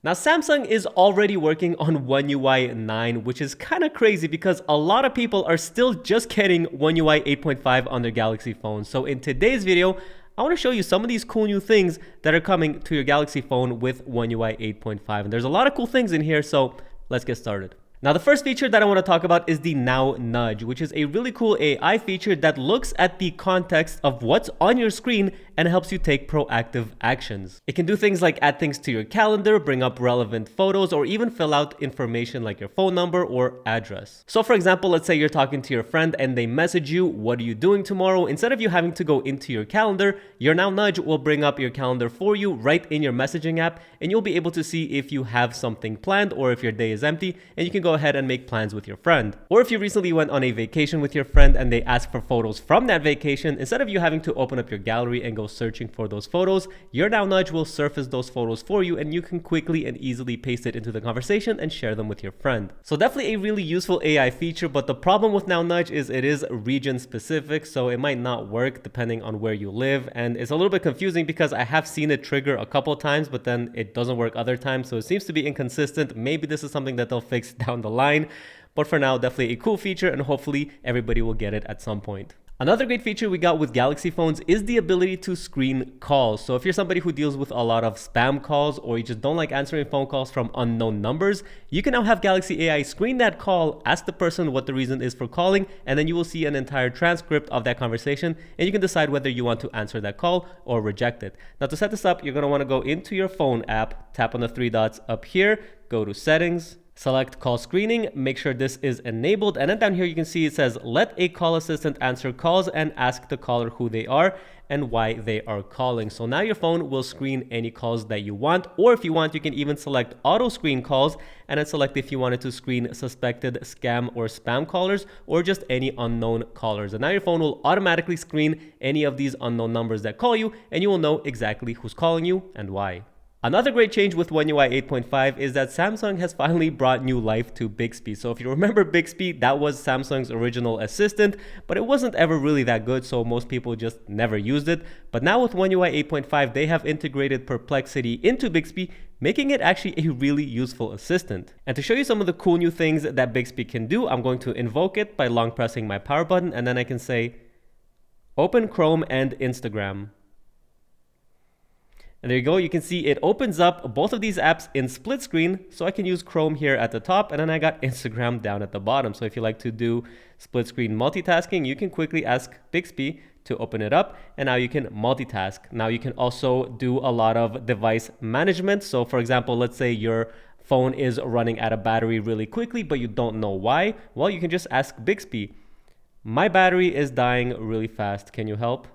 Now, Samsung is already working on One UI 9, which is kind of crazy because a lot of people are still just getting One UI 8.5 on their Galaxy phones. So in today's video, I want to show you some of these cool new things that are coming to your Galaxy phone with One UI 8.5. And there's a lot of cool things in here, so let's get started. Now, the first feature that I want to talk about is the Now Nudge, which is a really cool AI feature that looks at the context of what's on your screen and helps you take proactive actions. It can do things like add things to your calendar, bring up relevant photos, or even fill out information like your phone number or address. So for example, let's say you're talking to your friend and they message you, "What are you doing tomorrow?" Instead of you having to go into your calendar, your Now Nudge will bring up your calendar for you right in your messaging app, and you'll be able to see if you have something planned or if your day is empty, and you can go ahead and make plans with your friend. Or if you recently went on a vacation with your friend and they ask for photos from that vacation, instead of you having to open up your gallery and go searching for those photos, your Now Nudge will surface those photos for you, and you can quickly and easily paste it into the conversation and share them with your friend. So definitely a really useful AI feature, but the problem with Now Nudge is it is region specific, so it might not work depending on where you live, and it's a little bit confusing because I have seen it trigger a couple of times, but then it doesn't work other times, so it seems to be inconsistent. Maybe this is something that they'll fix down the line, but for now, definitely a cool feature, and hopefully everybody will get it at some point. Another great feature we got with Galaxy phones is the ability to screen calls. So if you're somebody who deals with a lot of spam calls, or you just don't like answering phone calls from unknown numbers, you can now have Galaxy AI screen that call, ask the person what the reason is for calling, and then you will see an entire transcript of that conversation, and you can decide whether you want to answer that call or reject it. Now, to set this up, you're going to want to go into your phone app, tap on the three dots up here, go to settings, select call screening, make sure this is enabled, and then down here you can see it says let a call assistant answer calls and ask the caller who they are and why they are calling. So now your phone will screen any calls that you want, or if you want, you can even select auto screen calls and then select if you wanted to screen suspected scam or spam callers or just any unknown callers. And now your phone will automatically screen any of these unknown numbers that call you, and you will know exactly who's calling you and why. Another great change with One UI 8.5 is that Samsung has finally brought new life to Bixby. So if you remember Bixby, that was Samsung's original assistant, but it wasn't ever really that good, so most people just never used it. But now with One UI 8.5, they have integrated Perplexity into Bixby, making it actually a really useful assistant. And to show you some of the cool new things that Bixby can do, I'm going to invoke it by long pressing my power button, and then I can say, open Chrome and Instagram. And there you go, you can see it opens up both of these apps in split screen, so I can use Chrome here at the top, and then I got Instagram down at the bottom. So if you like to do split screen multitasking, you can quickly ask Bixby to open it up, and now you can multitask. Now you can also do a lot of device management. So for example, let's say your phone is running out of battery really quickly, but you don't know why. Well, you can just ask Bixby, my battery is dying really fast, can you help?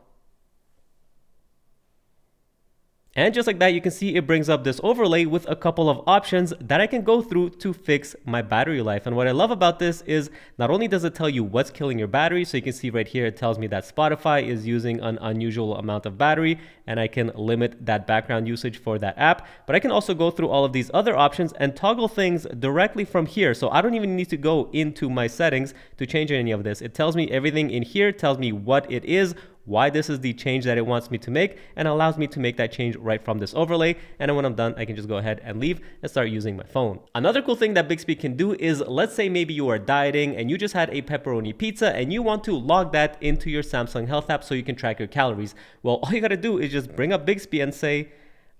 And just like that, you can see it brings up this overlay with a couple of options that I can go through to fix my battery life. And what I love about this is not only does it tell you what's killing your battery, so you can see right here, it tells me that Spotify is using an unusual amount of battery, and I can limit that background usage for that app. But I can also go through all of these other options and toggle things directly from here. So I don't even need to go into my settings to change any of this. It tells me everything in here, tells me what it is, why this is the change that it wants me to make, and allows me to make that change right from this overlay. And then when I'm done, I can just go ahead and leave and start using my phone. Another cool thing that Bixby can do is, let's say maybe you are dieting and you just had a pepperoni pizza and you want to log that into your Samsung Health app so you can track your calories. Well, all you gotta do is just bring up Bixby and say,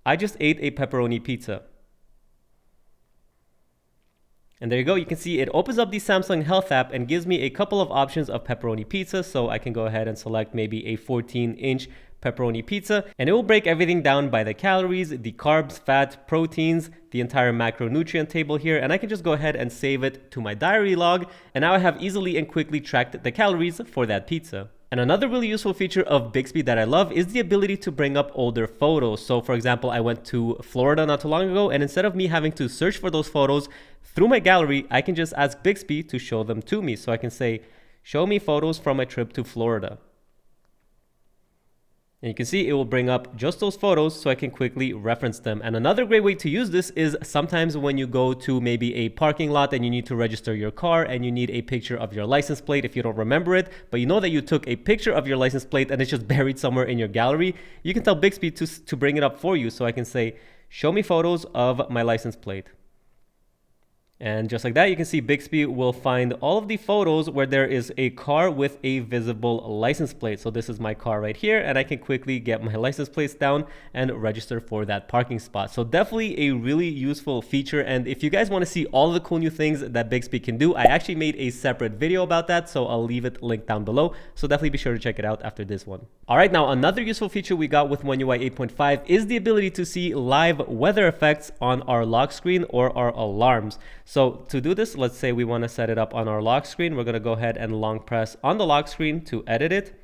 I just ate a pepperoni pizza. And there you go, you can see it opens up the Samsung Health app and gives me a couple of options of pepperoni pizza. So I can go ahead and select maybe a 14-inch pepperoni pizza, and it will break everything down by the calories, the carbs, fat, proteins, the entire macronutrient table here, and I can just go ahead and save it to my diary log, and now I have easily and quickly tracked the calories for that pizza. And another really useful feature of Bixby that I love is the ability to bring up older photos. So for example, I went to Florida not too long ago, and instead of me having to search for those photos through my gallery, I can just ask Bixby to show them to me. So I can say, show me photos from my trip to Florida. And you can see it will bring up just those photos so I can quickly reference them. And another great way to use this is sometimes when you go to maybe a parking lot and you need to register your car and you need a picture of your license plate if you don't remember it, but you know that you took a picture of your license plate and it's just buried somewhere in your gallery, you can tell Bixby to bring it up for you. So I can say, show me photos of my license plate. And just like that, you can see Bixby will find all of the photos where there is a car with a visible license plate. So this is my car right here, and I can quickly get my license plates down and register for that parking spot. So definitely a really useful feature. And if you guys want to see all the cool new things that Bixby can do, I actually made a separate video about that, so I'll leave it linked down below. So definitely be sure to check it out after this one. All right, now another useful feature we got with One UI 8.5 is the ability to see live weather effects on our lock screen or our alarms. So to do this, let's say we want to set it up on our lock screen. We're going to go ahead and long press on the lock screen to edit it.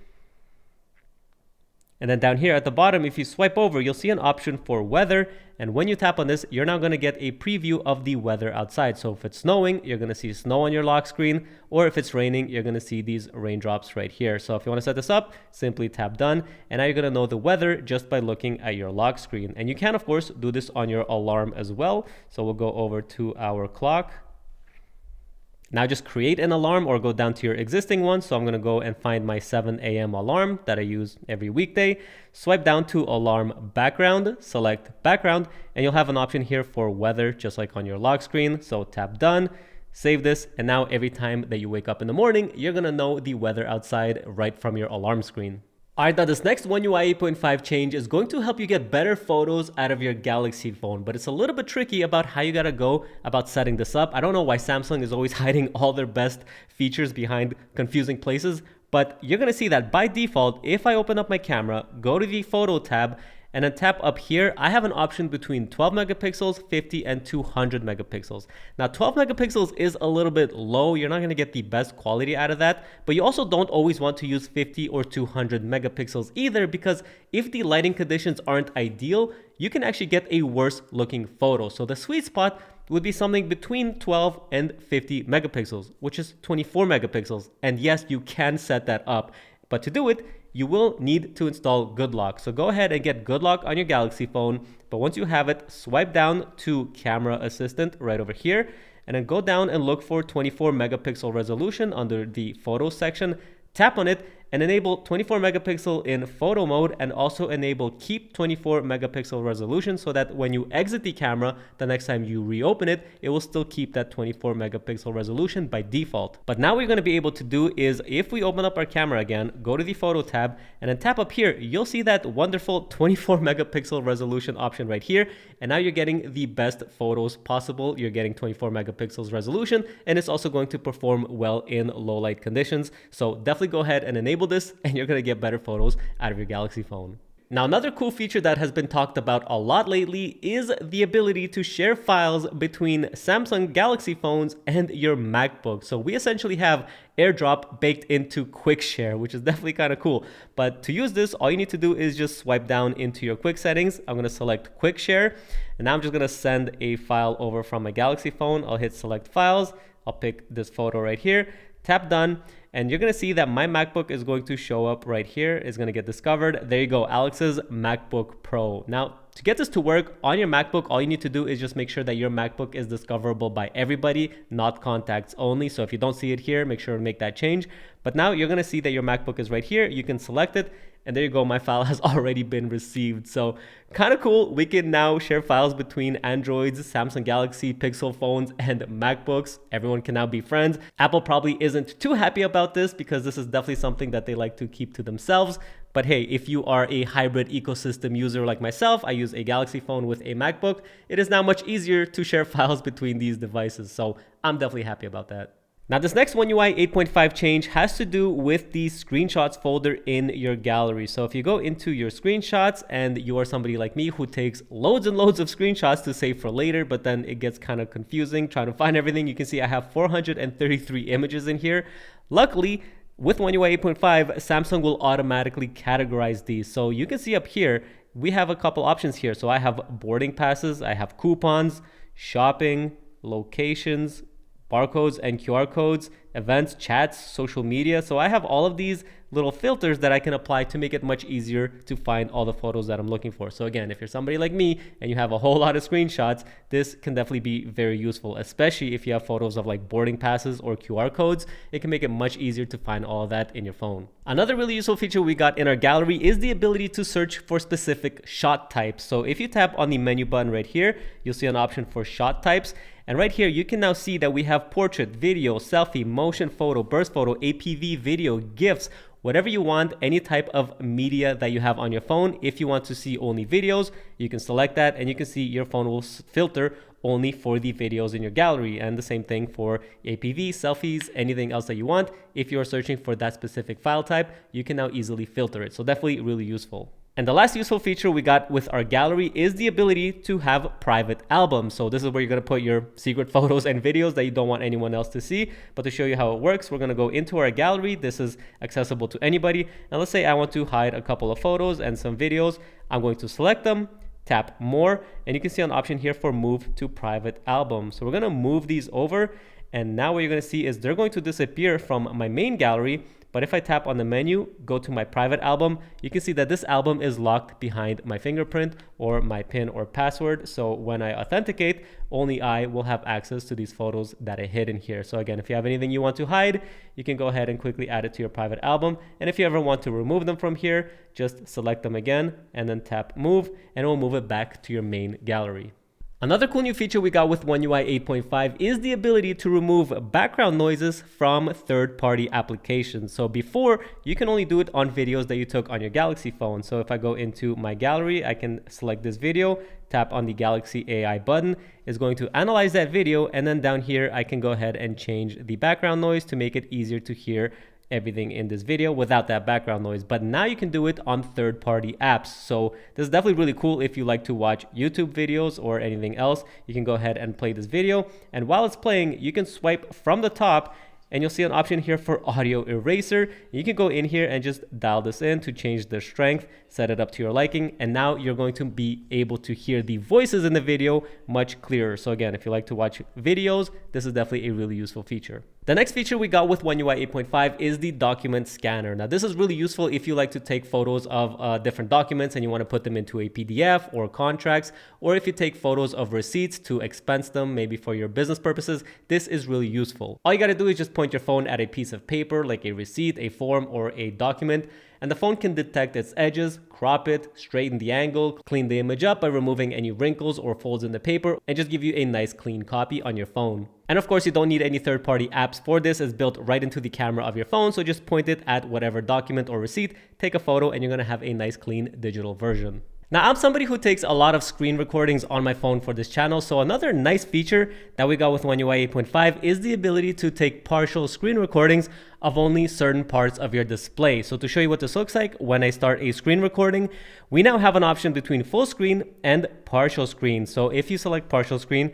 And then down here at the bottom, if you swipe over, you'll see an option for weather. And when you tap on this, you're now going to get a preview of the weather outside. So if it's snowing, you're going to see snow on your lock screen. Or if it's raining, you're going to see these raindrops right here. So if you want to set this up, simply tap done. And now you're going to know the weather just by looking at your lock screen. And you can, of course, do this on your alarm as well. So we'll go over to our clock. Now just create an alarm or go down to your existing one. So I'm going to go and find my 7 a.m. alarm that I use every weekday. Swipe down to alarm background, select background, and you'll have an option here for weather, just like on your lock screen. So tap done, save this, and now every time that you wake up in the morning, you're going to know the weather outside right from your alarm screen. Alright, now this next One UI 8.5 change is going to help you get better photos out of your Galaxy phone, but it's a little bit tricky about how you gotta go about setting this up. I don't know why Samsung is always hiding all their best features behind confusing places, but you're gonna see that by default, if I open up my camera, go to the photo tab, and then tap up here, I have an option between 12 megapixels, 50, and 200 megapixels. Now 12 megapixels is a little bit low. You're not gonna get the best quality out of that, but you also don't always want to use 50 or 200 megapixels either, because if the lighting conditions aren't ideal, you can actually get a worse looking photo. So the sweet spot would be something between 12 and 50 megapixels, which is 24 megapixels. And yes, you can set that up, but to do it, you will need to install Good Lock. So go ahead and get Good Lock on your Galaxy phone. But once you have it, swipe down to Camera Assistant right over here, and then go down and look for 24 megapixel resolution under the Photos section. Tap on it and enable 24 megapixel in photo mode, and also enable keep 24 megapixel resolution, so that when you exit the camera, the next time you reopen it, it will still keep that 24 megapixel resolution by default. But now what you're going to be able to do is, if we open up our camera again, go to the photo tab and then tap up here, you'll see that wonderful 24 megapixel resolution option right here. And now you're getting the best photos possible. You're getting 24 megapixels resolution, and it's also going to perform well in low light conditions. So definitely go ahead and enable this, and you're going to get better photos out of your Galaxy phone. Now, another cool feature that has been talked about a lot lately is the ability to share files between Samsung Galaxy phones and your MacBook. So we essentially have AirDrop baked into Quick Share, which is definitely kind of cool. But to use this, all you need to do is just swipe down into your quick settings. I'm going to select Quick Share, and now I'm just going to send a file over from my Galaxy phone. I'll hit select files. I'll pick this photo right here, tap done. And you're going to see that my MacBook is going to show up right here. It's going to get discovered. There you go, Alex's MacBook Pro. Now, to get this to work on your MacBook, all you need to do is just make sure that your MacBook is discoverable by everybody, not contacts only. So if you don't see it here, make sure to make that change. But now you're going to see that your MacBook is right here. You can select it. And there you go, my file has already been received. So kind of cool. We can now share files between Androids, Samsung Galaxy, Pixel phones, and MacBooks. Everyone can now be friends. Apple probably isn't too happy about this, because this is definitely something that they like to keep to themselves. But hey, if you are a hybrid ecosystem user like myself, I use a Galaxy phone with a MacBook, it is now much easier to share files between these devices. So I'm definitely happy about that. Now, this next One UI 8.5 change has to do with the screenshots folder in your gallery. So if you go into your screenshots, and you are somebody like me who takes loads and loads of screenshots to save for later, but then it gets kind of confusing trying to find everything, you can see I have 433 images in here. Luckily, with One UI 8.5, Samsung will automatically categorize these. So you can see up here, we have a couple options here. So I have boarding passes, I have coupons, shopping, locations, barcodes and QR codes, events, chats, social media. So I have all of these little filters that I can apply to make it much easier to find all the photos that I'm looking for. So again, if you're somebody like me and you have a whole lot of screenshots, this can definitely be very useful, especially if you have photos of like boarding passes or QR codes. It can make it much easier to find all of that in your phone. Another really useful feature we got in our gallery is the ability to search for specific shot types. So if you tap on the menu button right here, you'll see an option for shot types. And right here, you can now see that we have portrait, video, selfie, motion photo, burst photo, APV video, GIFs, whatever you want, any type of media that you have on your phone. If you want to see only videos, you can select that and you can see your phone will filter only for the videos in your gallery. And the same thing for APV, selfies, anything else that you want. If you're searching for that specific file type, you can now easily filter it. So definitely really useful. And the last useful feature we got with our gallery is the ability to have private albums. So this is where you're going to put your secret photos and videos that you don't want anyone else to see. But to show you how it works, we're going to go into our gallery. This is accessible to anybody. And let's say I want to hide a couple of photos and some videos. I'm going to select them, tap more, and you can see an option here for move to private album. So we're going to move these over. And now what you're going to see is they're going to disappear from my main gallery. But if I tap on the menu, go to my private album, you can see that this album is locked behind my fingerprint or my PIN or password. So when I authenticate, only I will have access to these photos that I hid in here. So again, if you have anything you want to hide, you can go ahead and quickly add it to your private album. And if you ever want to remove them from here, just select them again and then tap move, and it will move it back to your main gallery. Another cool new feature we got with One UI 8.5 is the ability to remove background noises from third-party applications. So before, you can only do it on videos that you took on your Galaxy phone. So if I go into my gallery, I can select this video, tap on the Galaxy AI button. It's going to analyze that video, and then down here, I can go ahead and change the background noise to make it easier to hear everything in this video without that background noise. But now you can do it on third-party apps. So this is definitely really cool if you like to watch YouTube videos or anything else. You can go ahead and play this video, and while it's playing, you can swipe from the top and you'll see an option here for audio eraser. You can go in here and just dial this in to change the strength, set it up to your liking, and now you're going to be able to hear the voices in the video much clearer. So again, if you like to watch videos, this is definitely a really useful feature. The next feature we got with One UI 8.5 is the document scanner. Now this is really useful if you like to take photos of different documents and you want to put them into a PDF or contracts, or if you take photos of receipts to expense them, maybe for your business purposes. This is really useful. All you got to do is just point your phone at a piece of paper like a receipt, a form, or a document, and the phone can detect its edges, crop it, straighten the angle, clean the image up by removing any wrinkles or folds in the paper, and just give you a nice clean copy on your phone. And of course, you don't need any third-party apps for this. It's built right into the camera of your phone, so just point it at whatever document or receipt, take a photo, and you're gonna have a nice clean digital version. Now, I'm somebody who takes a lot of screen recordings on my phone for this channel, so another nice feature that we got with One UI 8.5 is the ability to take partial screen recordings of only certain parts of your display. So to show you what this looks like, when I start a screen recording, we now have an option between full screen and partial screen. So if you select partial screen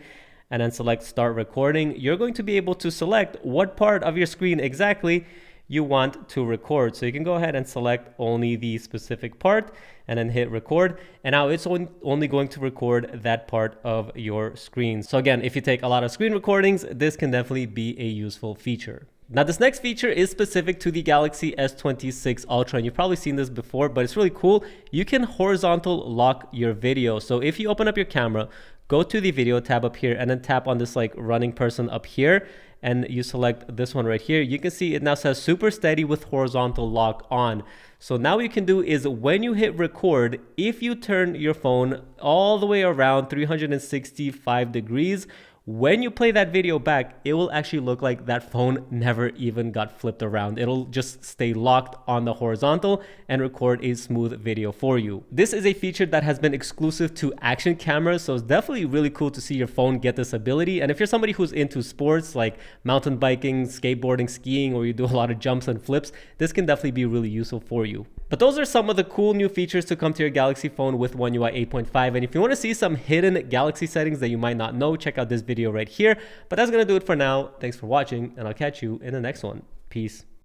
and then select start recording, you're going to be able to select what part of your screen exactly you want to record. So you can go ahead and select only the specific part and then hit record. And now it's only going to record that part of your screen. So again, if you take a lot of screen recordings, this can definitely be a useful feature. Now this next feature is specific to the Galaxy S26 Ultra, and you've probably seen this before, but it's really cool. You can horizontal lock your video. So if you open up your camera, go to the video tab up here and then tap on this like running person up here, and you select this one right here. You can see it now says super steady with horizontal lock on. So now what you can do is when you hit record, if you turn your phone all the way around 365 degrees, when you play that video back, it will actually look like that phone never even got flipped around. It'll just stay locked on the horizontal and record a smooth video for you. This is a feature that has been exclusive to action cameras, so it's definitely really cool to see your phone get this ability. And if you're somebody who's into sports like mountain biking, skateboarding, skiing, or you do a lot of jumps and flips, this can definitely be really useful for you. But those are some of the cool new features to come to your Galaxy phone with One UI 8.5. And if you want to see some hidden Galaxy settings that you might not know, check out this video right here. But that's going to do it for now. Thanks for watching, and I'll catch you in the next one. Peace.